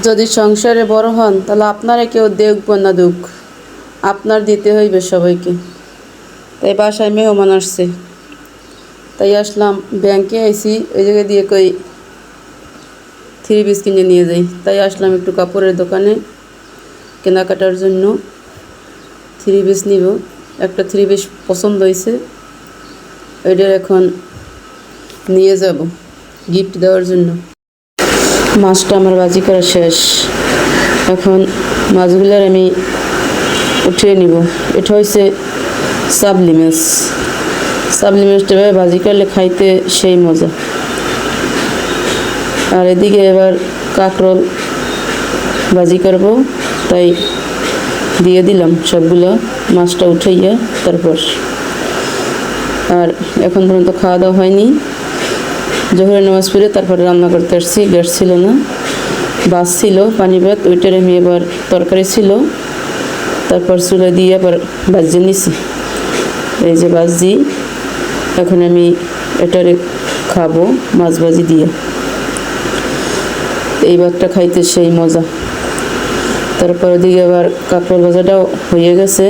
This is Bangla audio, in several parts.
যদি সংসারে বড় হন তাহলে আপনারা কেউ দেখব না দুঃখ, আপনার দিতে হইবে সবাইকে। তাই বাসায় মেহমান আসছে, তাই আসলাম। ব্যাংকে আইছি, ওই জায়গায় দিয়ে কই 3 পিস কিনে নিয়ে যাই। তাই আসলাম একটু কাপড়ের দোকানে কেনাকাটার জন্য। 3 পিস নিব। একটা 3 পিস পছন্দ হয়েছে, ওইটার এখন নিয়ে যাব গিফট দেওয়ার জন্য। মাছটা আমার ভাজি করা শেষ, এখন মাছগুলোর আমি উঠিয়ে নিব। এটা হচ্ছে সাবলি মাছ। সাবলি মাছটা এভাবে ভাজি করলে খাইতে সেই মজা। আর এদিকে এবার কাঁকরোল ভাজি করব, তাই দিয়ে দিলাম সবগুলো মাছটা উঠাইয়া। তারপর আর এখন পর্যন্ত খাওয়া দাওয়া হয়নি। জোহরের নামাজ পড়ে তারপরে রান্না করতে আসছি, গ্যাস ছিল না, ভাত ছিল পানি ভাত, ওইটার আমি এবার তরকারি ছিল, তারপর চুলা দিয়ে আবার ভাজিয়ে নিছি। এই যে ভাজি, এখন আমি এটারে খাবো মাছ ভাজি দিয়ে। এই ভাতটা খাইতে সেই মজা। তারপর ওদিকে আবার কাঁকরোল ভাজাটাও হয়ে গেছে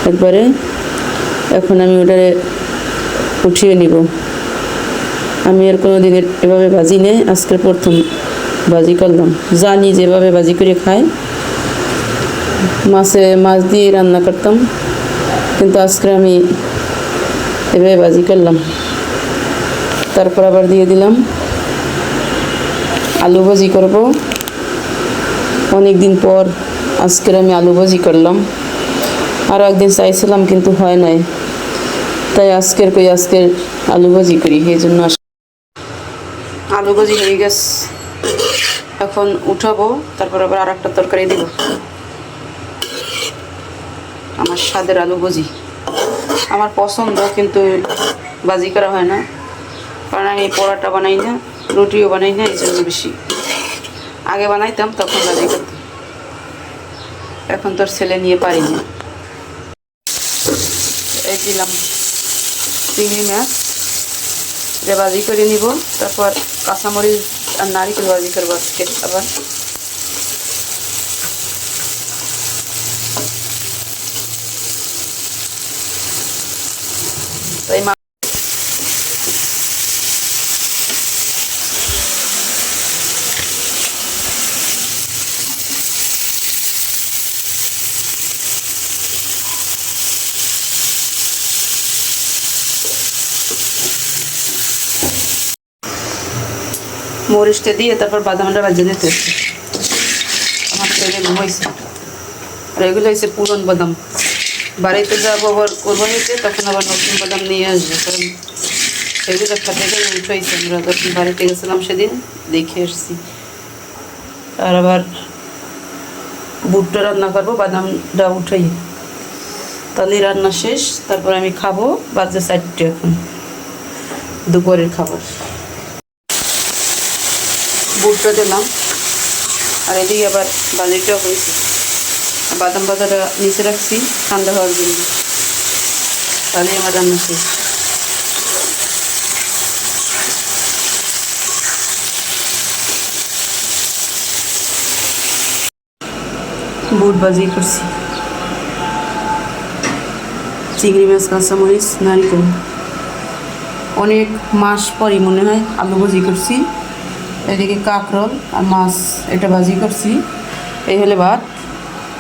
একবারে। এখন আমি ওটারে উঠিয়ে নিব। আমি আর কোনো দিন এভাবে ভাজি নেই, আজকের প্রথম ভাজি করলাম। জানি যেভাবে ভাজি করে খায়, মাছ দিয়ে রান্না করতাম, কিন্তু আজকে আমি এভাবে ভাজি করলাম। তারপর আবার দিয়ে দিলাম আলু ভাজি করব। অনেক দিন পর আজকের আমি আলু ভাজি করলাম। আর একদিন চাইছিলাম কিন্তু হয় নাই, তাই আজকের আলু ভাজি করি। এই জন্য আলু ভাজি হয়ে গেছে, এখন উঠাবো। তারপর আবার আর একটা তরকারি দিব। আমার স্বাদের আলু ভাজি আমার পছন্দ, কিন্তু ভাজি করা হয় না, কারণ আমি পরোটা বানাই না, রুটিও বানাই না। এই জন্য বেশি আগে বানাইতাম, তখন ভাজি করতাম। এখন তোর ছেলে নিয়ে পারি না। এই দিলাম চিংড়ি মাছ, এটা ভাজি করে নিব। তারপর কাঁচামরিচ আর নারিকেল ভাজি করবো আজকে আবার। তাই মরিচটা দিয়ে তারপর বাদামটা ভাজিয়ে নিতে। আমার ছেলে ঘুমাইছে। আর এগুলো হচ্ছে পুরন বাদাম, বাড়িতে যাবো আবার কোরবানিতে, তখন আবার নতুন বাদাম নিয়ে আসবো। কারণ এগুলো খেতে গেলে উঠাইছে, আমরা যখন বাড়িতে গেছিলাম সেদিন দেখে এসছি। আর আবার বুটটা রান্না করবো, বাদামটা উঠাই, তাহলে রান্না শেষ। তারপর আমি খাবো, বাজে 4টে এখন দুপুরের খাবার। বুটটা দিলাম, আর এদিকে আবার বাজিটাও হয়েছে। বাদাম বাজাটা নিচে রাখছি ঠান্ডা হওয়ার জন্য, তাহলে আমার রান্না শেষ। বুট ভাজি করছি, চিংড়ি মাছ, কাঁচামরিচ, নারকেল। অনেক মাস পরই মনে হয় আলু ভাজি করছি। এদিকে কাঁকরোল আর মাছ, এটা ভাজি করছি। এই হলে ভাত।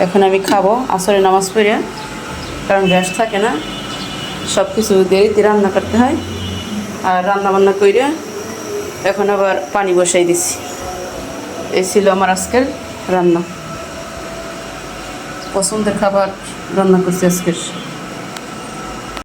এখন আমি খাবো আসরে নামাজ পড়ে, কারণ গ্যাস থাকে না, সব কিছু দেরিতে রান্না করতে হয়। আর রান্না বান্না করে এখন আবার পানি বসাই দিছি। এই ছিল আমার আজকের রান্না, পছন্দের খাবার রান্না করছি আজকের।